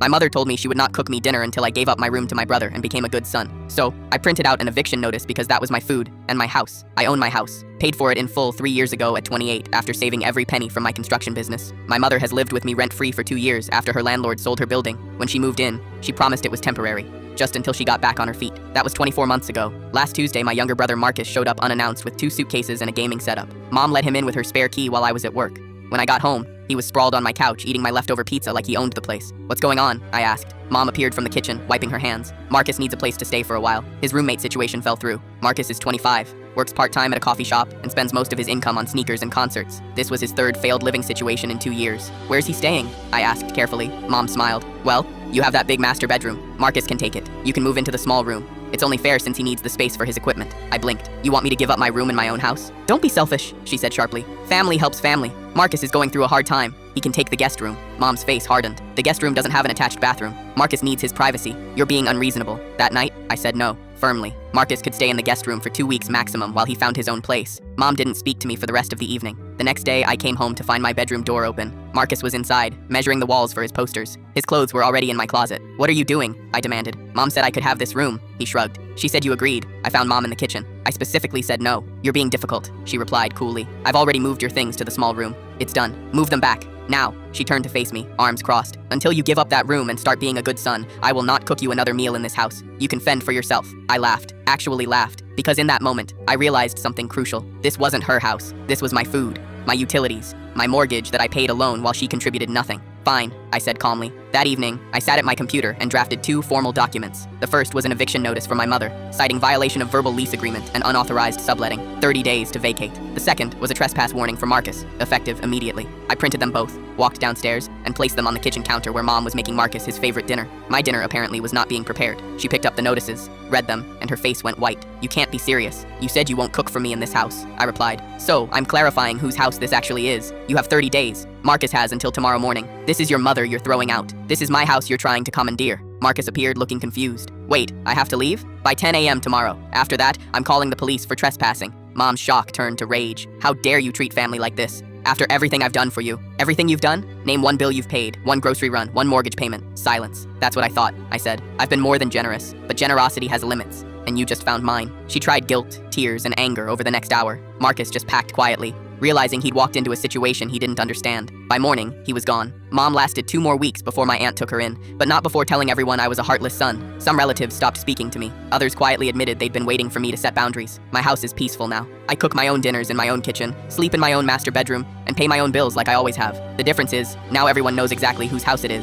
My mother told me she would not cook me dinner until I gave up my room to my brother and became a good son. So, I printed out an eviction notice because that was my food and my house. I own my house. Paid for it in full 3 years ago at 28 after saving every penny from my construction business. My mother has lived with me rent-free for 2 years after her landlord sold her building. When she moved in, she promised it was temporary, just until she got back on her feet. That was 24 months ago. Last Tuesday, my younger brother Marcus showed up unannounced with 2 suitcases and a gaming setup. Mom let him in with her spare key while I was at work. When I got home, he was sprawled on my couch eating my leftover pizza like he owned the place. "What's going on?" I asked. Mom appeared from the kitchen, wiping her hands. "Marcus needs a place to stay for a while. His roommate situation fell through. Marcus is 25, works part-time at a coffee shop, and spends most of his income on sneakers and concerts. This was his 3rd failed living situation in 2 years. Where's he staying?" I asked carefully. Mom smiled. "Well, you have that big master bedroom. Marcus can take it. You can move into the small room. It's only fair since he needs the space for his equipment." I blinked. "You want me to give up my room in my own house?" "Don't be selfish," she said sharply. "Family helps family. Marcus is going through a hard time. He can take the guest room." Mom's face hardened. "The guest room doesn't have an attached bathroom. Marcus needs his privacy. You're being unreasonable." That night, I said no, firmly. Marcus could stay in the guest room for 2 weeks maximum while he found his own place. Mom didn't speak to me for the rest of the evening. The next day, I came home to find my bedroom door open. Marcus was inside, measuring the walls for his posters. His clothes were already in my closet. "What are you doing?" I demanded. "Mom said I could have this room." He shrugged. "She said you agreed." I found Mom in the kitchen. "I specifically said no." "You're being difficult," she replied coolly. "I've already moved your things to the small room. It's done. Move them back. Now." She turned to face me, arms crossed. "Until you give up that room and start being a good son, I will not cook you another meal in this house. You can fend for yourself." I laughed, actually laughed, because in that moment, I realized something crucial. This wasn't her house. This was my food, my utilities, my mortgage that I paid alone while she contributed nothing. "Fine," I said calmly. That evening, I sat at my computer and drafted 2 formal documents. The first was an eviction notice from my mother, citing violation of verbal lease agreement and unauthorized subletting, 30 days to vacate. The second was a trespass warning for Marcus, effective immediately. I printed them both, walked downstairs, and placed them on the kitchen counter where Mom was making Marcus his favorite dinner. My dinner apparently was not being prepared. She picked up the notices, read them, and her face went white. "You can't be serious. You said you won't cook for me in this house," I replied. "So, I'm clarifying whose house this actually is. You have 30 days. Marcus has until tomorrow morning. This is your mother you're throwing out. This is my house you're trying to commandeer." Marcus appeared looking confused. "Wait, I have to leave? By 10 a.m. tomorrow. After that, I'm calling the police for trespassing." Mom's shock turned to rage. "How dare you treat family like this? After everything I've done for you." "Everything you've done? Name 1 bill you've paid, 1 grocery run, 1 mortgage payment." Silence. "That's what I thought," I said. "I've been more than generous, but generosity has limits, and you just found mine." She tried guilt, tears, and anger over the next hour. Marcus just packed quietly, realizing he'd walked into a situation he didn't understand. By morning, he was gone. Mom lasted 2 more weeks before my aunt took her in, but not before telling everyone I was a heartless son. Some relatives stopped speaking to me. Others quietly admitted they'd been waiting for me to set boundaries. My house is peaceful now. I cook my own dinners in my own kitchen, sleep in my own master bedroom, and pay my own bills like I always have. The difference is, now everyone knows exactly whose house it is.